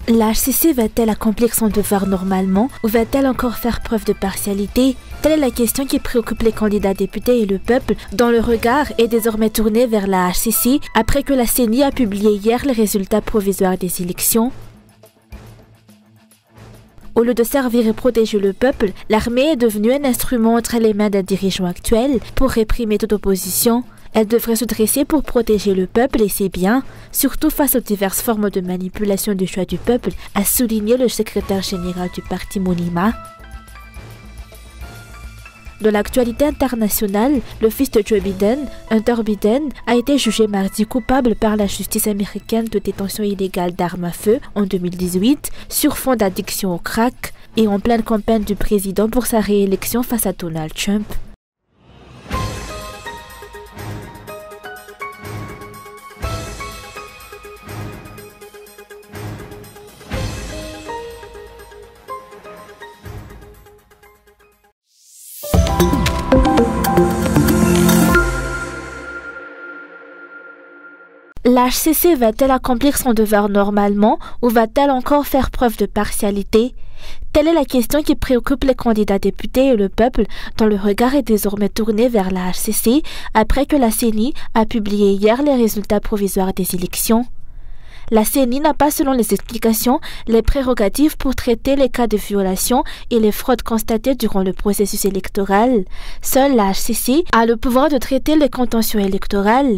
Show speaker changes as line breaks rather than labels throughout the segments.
La HCC va-t-elle accomplir son devoir normalement ou va-t-elle encore faire preuve de partialité? Telle est la question qui préoccupe les candidats députés et le peuple, dont le regard est désormais tourné vers la HCC après que la CENI a publié hier les résultats provisoires des élections. Au lieu de servir et protéger le peuple, l'armée est devenue un instrument entre les mains des dirigeants actuels pour réprimer toute opposition. Elle devrait se dresser pour protéger le peuple et ses biens, surtout face aux diverses formes de manipulation du choix du peuple, a souligné le secrétaire général du parti Monima. Dans l'actualité internationale, le fils de Joe Biden, Hunter Biden, a été jugé mardi coupable par la justice américaine de détention illégale d'armes à feu en 2018 sur fond d'addiction au crack et en pleine campagne du président pour sa réélection face à Donald Trump. La HCC va-t-elle accomplir son devoir normalement ou va-t-elle encore faire preuve de partialité? Telle est la question qui préoccupe les candidats députés et le peuple, dont le regard est désormais tourné vers la HCC après que la CENI a publié hier les résultats provisoires des élections. La CENI n'a pas, selon les explications, les prérogatives pour traiter les cas de violation et les fraudes constatées durant le processus électoral. Seule la HCC a le pouvoir de traiter les contentieux électoraux.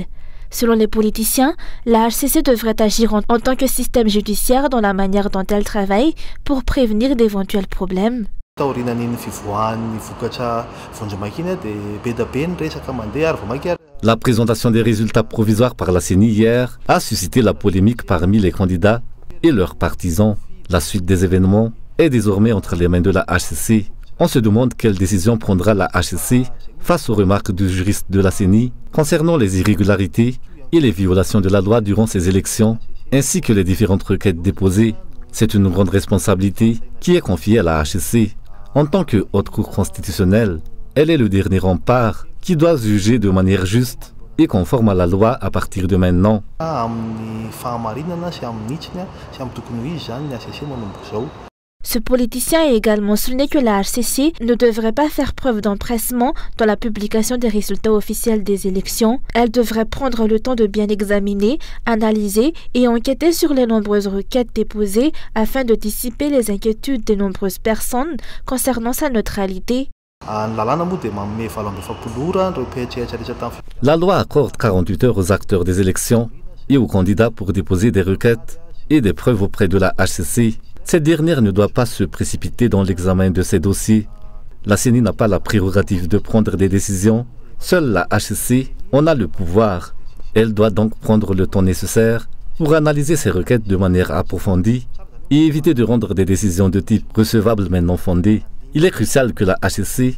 Selon les politiciens, la HCC devrait agir en tant que système judiciaire dans la manière dont elle travaille pour prévenir d'éventuels problèmes.
La présentation des résultats provisoires par la CENI hier a suscité la polémique parmi les candidats et leurs partisans. La suite des événements est désormais entre les mains de la HCC. On se demande quelle décision prendra la HCC face aux remarques du juriste de la CENI concernant les irrégularités et les violations de la loi durant ces élections, ainsi que les différentes requêtes déposées. C'est une grande responsabilité qui est confiée à la HCC. En tant que haute cour constitutionnelle, elle est le dernier rempart qui doit juger de manière juste et conforme à la loi à partir de maintenant.
Ce politicien a également souligné que la HCC ne devrait pas faire preuve d'empressement dans la publication des résultats officiels des élections. Elle devrait prendre le temps de bien examiner, analyser et enquêter sur les nombreuses requêtes déposées afin de dissiper les inquiétudes de nombreuses personnes concernant sa neutralité.
La loi accorde 48 heures aux acteurs des élections et aux candidats pour déposer des requêtes et des preuves auprès de la HCC. Cette dernière ne doit pas se précipiter dans l'examen de ces dossiers. La CENI n'a pas la prérogative de prendre des décisions. Seule la HCC en a le pouvoir. Elle doit donc prendre le temps nécessaire pour analyser ces requêtes de manière approfondie et éviter de rendre des décisions de type recevable mais non fondées. Il est crucial que la HCC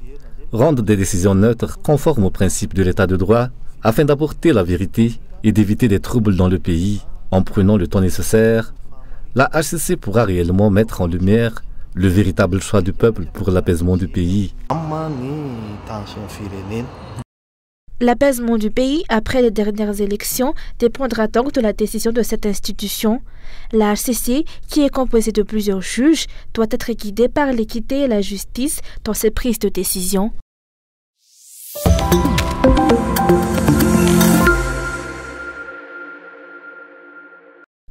rende des décisions neutres conformes aux principes de l'état de droit afin d'apporter la vérité et d'éviter des troubles dans le pays. En prenant le temps nécessaire, la HCC pourra réellement mettre en lumière le véritable choix du peuple pour l'apaisement du pays.
L'apaisement du pays après les dernières élections dépendra donc de la décision de cette institution. La HCC, qui est composée de plusieurs juges, doit être guidée par l'équité et la justice dans ses prises de décision.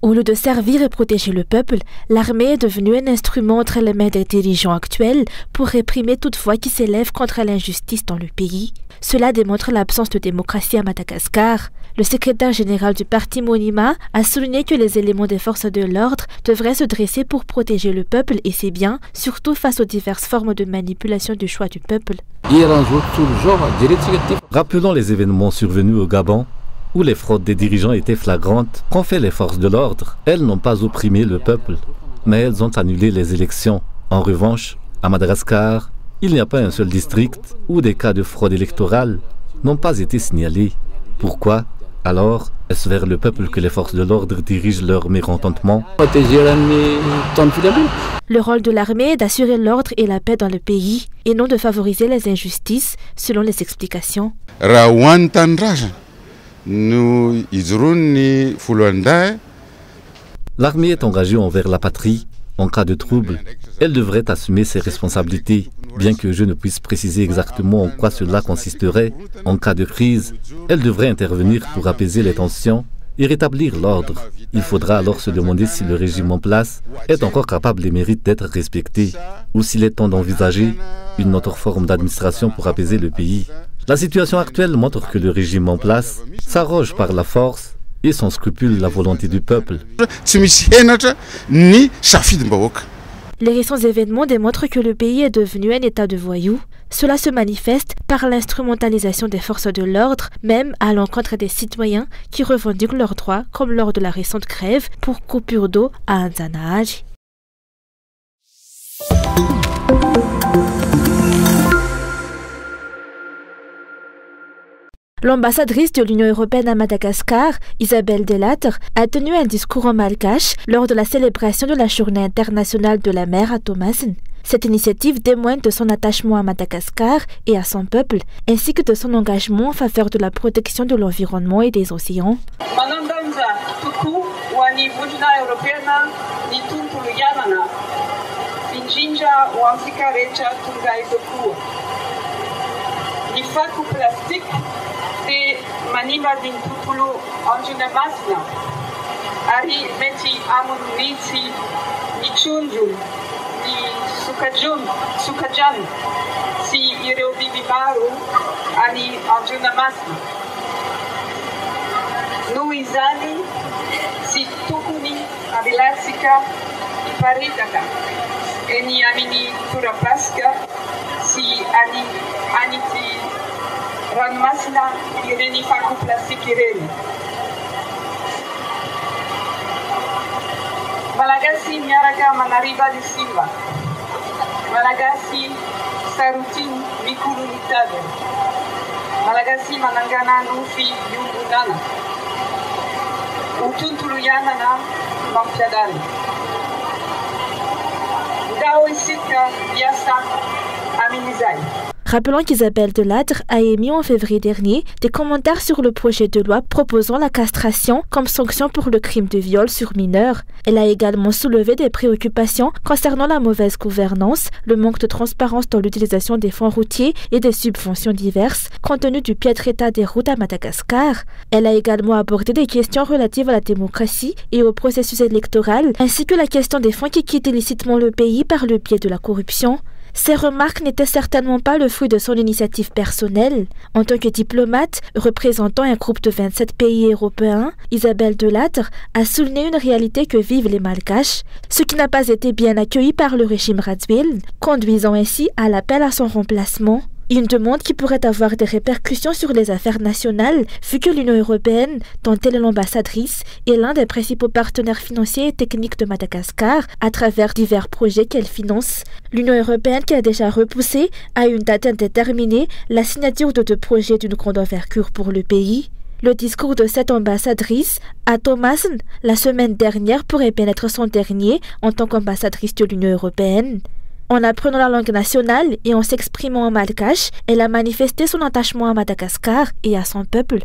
Au lieu de servir et protéger le peuple, l'armée est devenue un instrument entre les mains des dirigeants actuels pour réprimer toute voix qui s'élève contre l'injustice dans le pays. Cela démontre l'absence de démocratie à Madagascar. Le secrétaire général du parti Monima a souligné que les éléments des forces de l'ordre devraient se dresser pour protéger le peuple et ses biens, surtout face aux diverses formes de manipulation du choix du peuple.
Rappelons les événements survenus au Gabon, où les fraudes des dirigeants étaient flagrantes. Qu'ont fait les forces de l'ordre? Elles n'ont pas opprimé le peuple, mais elles ont annulé les élections. En revanche, à Madagascar, il n'y a pas un seul district où des cas de fraude électorale n'ont pas été signalés. Pourquoi? Alors, est-ce vers le peuple que les forces de l'ordre dirigent leur mécontentement?
Le rôle de l'armée est d'assurer l'ordre et la paix dans le pays, et non de favoriser les injustices, selon les explications.
L'armée est engagée envers la patrie. En cas de trouble, elle devrait assumer ses responsabilités. Bien que je ne puisse préciser exactement en quoi cela consisterait, en cas de crise, elle devrait intervenir pour apaiser les tensions et rétablir l'ordre. Il faudra alors se demander si le régime en place est encore capable et mérite d'être respecté, ou s'il est temps d'envisager une autre forme d'administration pour apaiser le pays. La situation actuelle montre que le régime en place s'arroge par la force et sans scrupule la volonté du peuple.
Les récents événements démontrent que le pays est devenu un état de voyous. Cela se manifeste par l'instrumentalisation des forces de l'ordre, même à l'encontre des citoyens qui revendiquent leurs droits, comme lors de la récente grève pour coupure d'eau à Anzanaaj. L'ambassadrice de l'Union européenne à Madagascar, Isabelle Delattre, a tenu un discours en malgache lors de la célébration de la Journée internationale de la mer à Thomasin. Cette initiative témoigne de son attachement à Madagascar et à son peuple, ainsi que de son engagement en faveur de la protection de l'environnement et des océans.
Maniba din tutulu anjuna masna ari meti amun nitsi ni chunjun ni sukajan si ireo bibibaru ani anjuna masna nuizani si tukuni abilasika iparitaka eni amini turapaska si ani aniti Ranmasna ireni faku plastik ireni. Malagasi miaraga manariba de Silva. Malagasi sarutin mikulu nitade. Malagasi manangana nufi yungudana. Utuntuluyana na mampiadani. Dao isika biasa aminizai.
Rappelons qu'Isabelle Delattre a émis en février dernier des commentaires sur le projet de loi proposant la castration comme sanction pour le crime de viol sur mineurs. Elle a également soulevé des préoccupations concernant la mauvaise gouvernance, le manque de transparence dans l'utilisation des fonds routiers et des subventions diverses, compte tenu du piètre état des routes à Madagascar. Elle a également abordé des questions relatives à la démocratie et au processus électoral, ainsi que la question des fonds qui quittent illicitement le pays par le biais de la corruption. Ces remarques n'étaient certainement pas le fruit de son initiative personnelle. En tant que diplomate représentant un groupe de 27 pays européens, Isabelle Delattre a souligné une réalité que vivent les Malgaches, ce qui n'a pas été bien accueilli par le régime Radziwiłł, conduisant ainsi à l'appel à son remplacement. Une demande qui pourrait avoir des répercussions sur les affaires nationales, vu que l'Union européenne, dont elle est l'ambassadrice, est l'un des principaux partenaires financiers et techniques de Madagascar à travers divers projets qu'elle finance. L'Union européenne qui a déjà repoussé à une date indéterminée la signature de 2 projets d'une grande envergure pour le pays. Le discours de cette ambassadrice à Thomasin la semaine dernière pourrait bien être son dernier en tant qu'ambassadrice de l'Union européenne. En apprenant la langue nationale et en s'exprimant en malgache, elle a manifesté son attachement à Madagascar et à son peuple.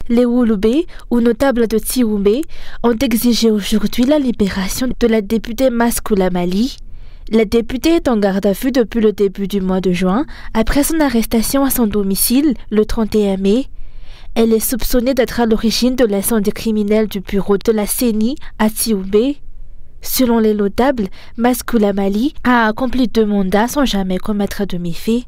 Les Wulubé, ou notables de Tsioumbé, ont exigé aujourd'hui la libération de la députée Maskoula Mali. La députée est en garde à vue depuis le début du mois de juin, après son arrestation à son domicile le 31 mai. Elle est soupçonnée d'être à l'origine de l'incendie criminel du bureau de la CENI à Tsioumbé. Selon les notables, Maskoula Mali a accompli 2 mandats sans jamais commettre de méfaits.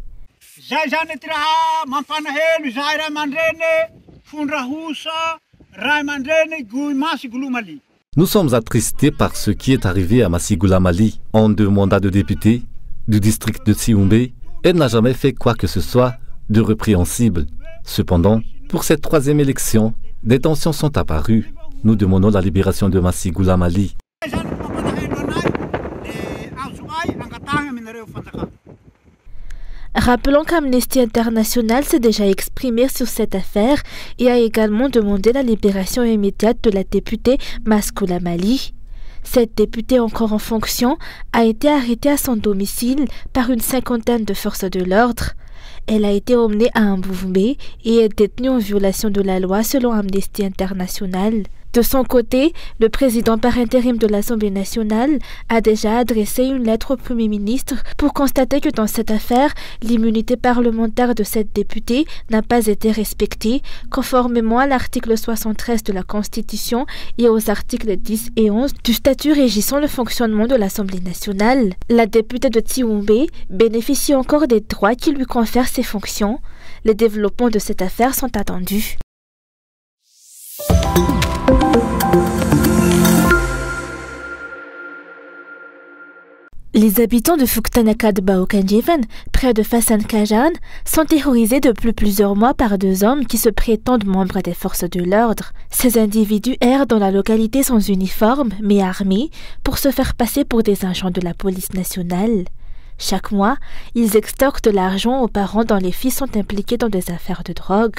Nous sommes attristés par ce qui est arrivé à Maskoula Mali. En 2 mandats de député du district de Tsioumbé, elle n'a jamais fait quoi que ce soit de répréhensible. Cependant, pour cette 3e élection, des tensions sont apparues. Nous demandons la libération de Maskoula Mali.
Rappelons qu'Amnesty International s'est déjà exprimé sur cette affaire et a également demandé la libération immédiate de la députée Maskoula Mali. Cette députée encore en fonction a été arrêtée à son domicile par une 50aine de forces de l'ordre. Elle a été emmenée à Mbuvumbe et est détenue en violation de la loi selon Amnesty International. De son côté, le président par intérim de l'Assemblée nationale a déjà adressé une lettre au Premier ministre pour constater que dans cette affaire, l'immunité parlementaire de cette députée n'a pas été respectée, conformément à l'article 73 de la Constitution et aux articles 10 et 11 du statut régissant le fonctionnement de l'Assemblée nationale. La députée de Tiwumbe bénéficie encore des droits qui lui confèrent ses fonctions. Les développements de cette affaire sont attendus. Les habitants de Fuktanakad Baokanjevan, près de Fasan Kajan, sont terrorisés depuis plusieurs mois par deux hommes qui se prétendent membres des forces de l'ordre. Ces individus errent dans la localité sans uniforme, mais armés, pour se faire passer pour des agents de la police nationale. Chaque mois, ils extorquent de l'argent aux parents dont les fils sont impliqués dans des affaires de drogue.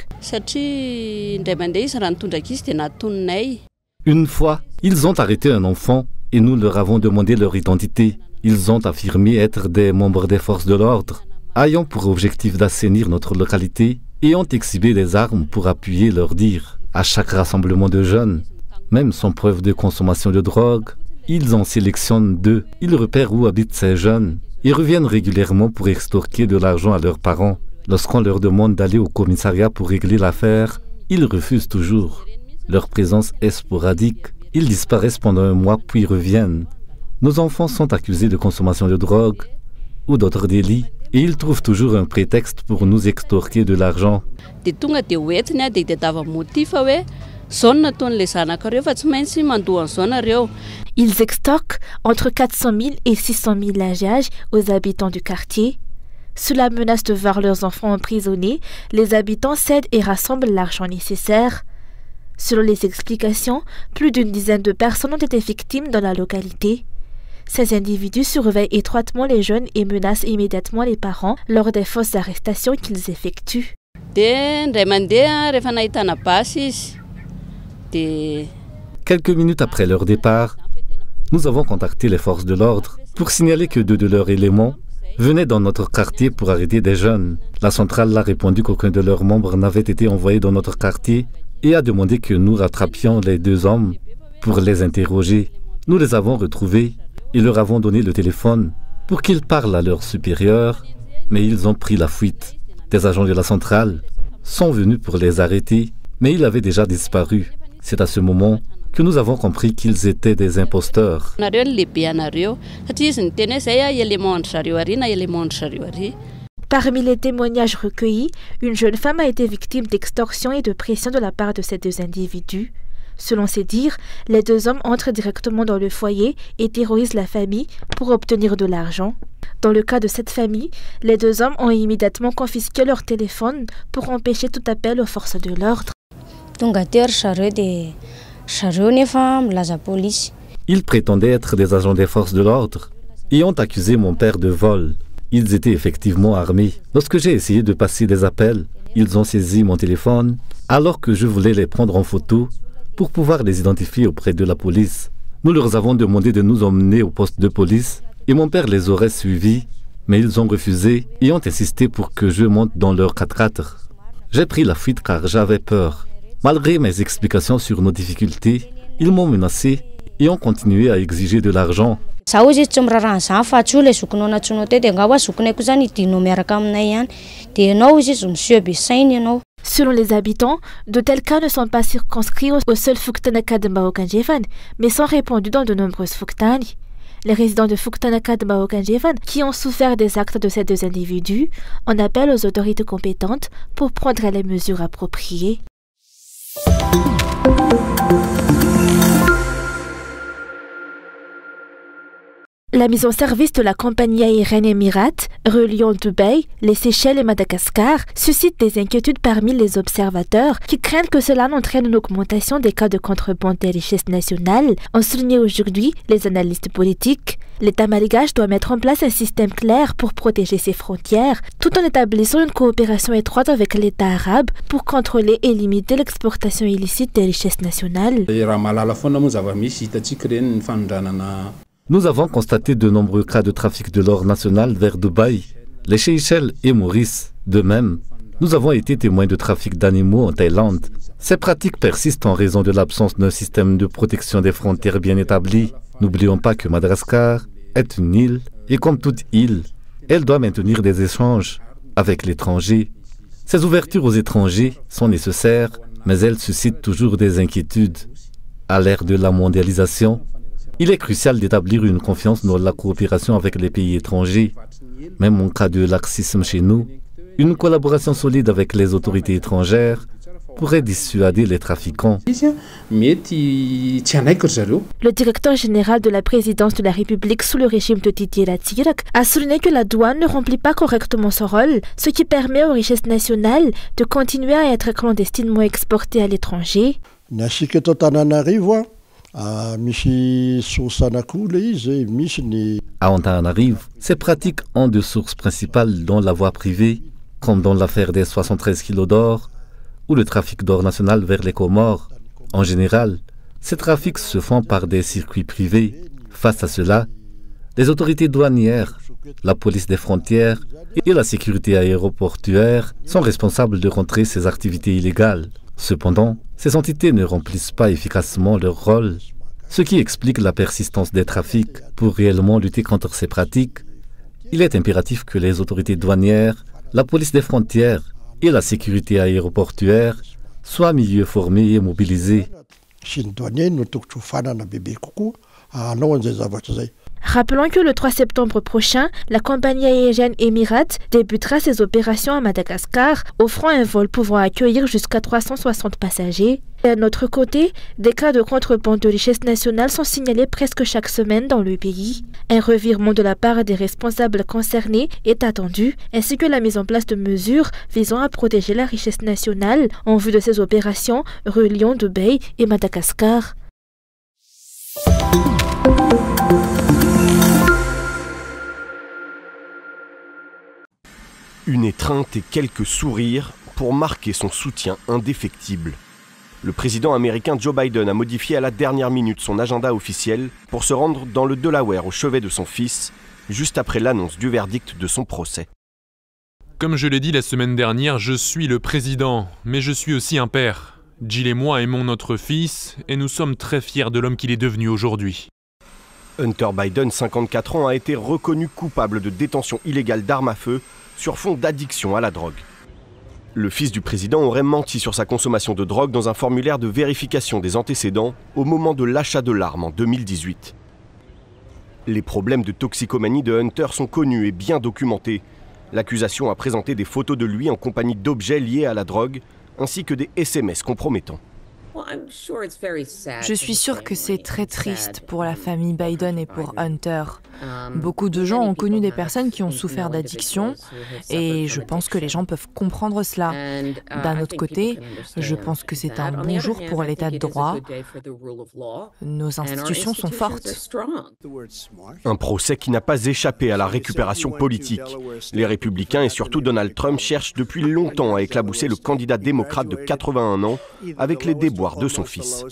Une fois, ils ont arrêté un enfant et nous leur avons demandé leur identité. Ils ont affirmé être des membres des forces de l'ordre, ayant pour objectif d'assainir notre localité et ont exhibé des armes pour appuyer leurs dires. À chaque rassemblement de jeunes, même sans preuve de consommation de drogue, ils en sélectionnent deux. Ils repèrent où habitent ces jeunes et reviennent régulièrement pour extorquer de l'argent à leurs parents. Lorsqu'on leur demande d'aller au commissariat pour régler l'affaire, ils refusent toujours. Leur présence est sporadique. Ils disparaissent pendant un mois puis reviennent. Nos enfants sont accusés de consommation de drogue ou d'autres délits et ils trouvent toujours un prétexte pour nous extorquer de l'argent.
Ils extorquent entre 400 000 et 600 000 AGH aux habitants du quartier. Sous la menace de voir leurs enfants emprisonnés, les habitants cèdent et rassemblent l'argent nécessaire. Selon les explications, plus d'une dizaine de personnes ont été victimes dans la localité. Ces individus surveillent étroitement les jeunes et menacent immédiatement les parents lors des fausses arrestations qu'ils effectuent.
Quelques minutes après leur départ, nous avons contacté les forces de l'ordre pour signaler que deux de leurs éléments venaient dans notre quartier pour arrêter des jeunes. La centrale a répondu qu'aucun de leurs membres n'avait été envoyé dans notre quartier et a demandé que nous rattrapions les deux hommes pour les interroger. Nous les avons retrouvés et leur avons donné le téléphone pour qu'ils parlent à leurs supérieurs, mais ils ont pris la fuite. Des agents de la centrale sont venus pour les arrêter, mais ils avaient déjà disparu. C'est à ce moment que nous avons compris qu'ils étaient des imposteurs.
Parmi les témoignages recueillis, une jeune femme a été victime d'extorsion et de pression de la part de ces deux individus. Selon ses dires, les deux hommes entrent directement dans le foyer et terrorisent la famille pour obtenir de l'argent. Dans le cas de cette famille, les deux hommes ont immédiatement confisqué leur téléphone pour empêcher tout appel aux forces de l'ordre.
Ils prétendaient être des agents des forces de l'ordre et ont accusé mon père de vol. Ils étaient effectivement armés. Lorsque j'ai essayé de passer des appels, ils ont saisi mon téléphone alors que je voulais les prendre en photo pour pouvoir les identifier auprès de la police. Nous leur avons demandé de nous emmener au poste de police et mon père les aurait suivis, mais ils ont refusé et ont insisté pour que je monte dans leur 4x4. J'ai pris la fuite car j'avais peur. Malgré mes explications sur nos difficultés, ils m'ont menacé et ont continué à exiger de l'argent.
Selon les habitants, de tels cas ne sont pas circonscrits au seul Fuktanakad de Baokanjevan, mais sont répandus dans de nombreuses Fuktani. Les résidents de Fuktanakad de Baokanjevan qui ont souffert des actes de ces deux individus en appellent aux autorités compétentes pour prendre les mesures appropriées. La mise en service de la compagnie aérienne Emirates, reliant Dubaï, les Seychelles et Madagascar, suscite des inquiétudes parmi les observateurs qui craignent que cela n'entraîne une augmentation des cas de contrebande des richesses nationales, ont souligné aujourd'hui les analystes politiques. L'État malgache doit mettre en place un système clair pour protéger ses frontières, tout en établissant une coopération étroite avec l'État arabe pour contrôler et limiter l'exportation illicite des richesses nationales.
Nous avons constaté de nombreux cas de trafic de l'or national vers Dubaï, les Seychelles et Maurice. De même, nous avons été témoins de trafic d'animaux en Thaïlande. Ces pratiques persistent en raison de l'absence d'un système de protection des frontières bien établi. N'oublions pas que Madagascar est une île et comme toute île, elle doit maintenir des échanges avec l'étranger. Ces ouvertures aux étrangers sont nécessaires, mais elles suscitent toujours des inquiétudes. À l'ère de la mondialisation, il est crucial d'établir une confiance dans la coopération avec les pays étrangers. Même en cas de laxisme chez nous, une collaboration solide avec les autorités étrangères pourrait dissuader les trafiquants.
Le directeur général de la présidence de la République sous le régime de Didier Ratsiraka a souligné que la douane ne remplit pas correctement son rôle, ce qui permet aux richesses nationales de continuer à être clandestinement exportées à l'étranger.
À Antananarivo, ces pratiques ont deux sources principales dans la voie privée, comme dans l'affaire des 73 kilos d'or ou le trafic d'or national vers les Comores. En général, ces trafics se font par des circuits privés. Face à cela, les autorités douanières, la police des frontières et la sécurité aéroportuaire sont responsables de contrer ces activités illégales. Cependant, ces entités ne remplissent pas efficacement leur rôle, ce qui explique la persistance des trafics. Pour réellement lutter contre ces pratiques, il est impératif que les autorités douanières, la police des frontières et la sécurité aéroportuaire soient mieux formées et mobilisées.
Rappelons que le 3 septembre prochain, la compagnie aérienne Emirates débutera ses opérations à Madagascar, offrant un vol pouvant accueillir jusqu'à 360 passagers. Et d'un autre côté, des cas de contrebande de richesses nationales sont signalés presque chaque semaine dans le pays. Un revirement de la part des responsables concernés est attendu, ainsi que la mise en place de mesures visant à protéger la richesse nationale en vue de ces opérations reliant Dubaï et Madagascar.
Une étreinte et quelques sourires pour marquer son soutien indéfectible. Le président américain Joe Biden a modifié à la dernière minute son agenda officiel pour se rendre dans le Delaware au chevet de son fils, juste après l'annonce du verdict de son procès.
Comme je l'ai dit la semaine dernière, je suis le président, mais je suis aussi un père. Jill et moi aimons notre fils et nous sommes très fiers de l'homme qu'il est devenu aujourd'hui.
Hunter Biden, 54 ans, a été reconnu coupable de détention illégale d'armes à feu sur fond d'addiction à la drogue. Le fils du président aurait menti sur sa consommation de drogue dans un formulaire de vérification des antécédents au moment de l'achat de l'arme en 2018. Les problèmes de toxicomanie de Hunter sont connus et bien documentés. L'accusation a présenté des photos de lui en compagnie d'objets liés à la drogue, ainsi que des SMS compromettants.
Je suis sûre que c'est très triste pour la famille Biden et pour Hunter. Beaucoup de gens ont connu des personnes qui ont souffert d'addiction et je pense que les gens peuvent comprendre cela. D'un autre côté, je pense que c'est un bon jour pour l'état de droit. Nos institutions sont fortes.
Un procès qui n'a pas échappé à la récupération politique. Les républicains et surtout Donald Trump cherchent depuis longtemps à éclabousser le candidat démocrate de 81 ans avec les déboires de son fils.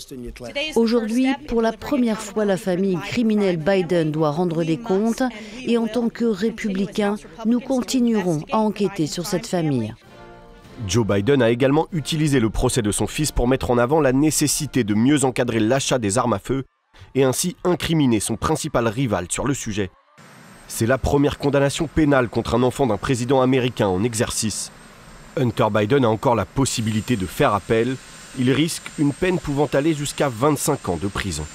Aujourd'hui, pour la première fois, la famille criminelle Biden doit rendre des comptes et en tant que républicains, nous continuerons à enquêter sur cette famille.
Joe Biden a également utilisé le procès de son fils pour mettre en avant la nécessité de mieux encadrer l'achat des armes à feu et ainsi incriminer son principal rival sur le sujet. C'est la première condamnation pénale contre un enfant d'un président américain en exercice. Hunter Biden a encore la possibilité de faire appel. Il risque une peine pouvant aller jusqu'à 25 ans de prison.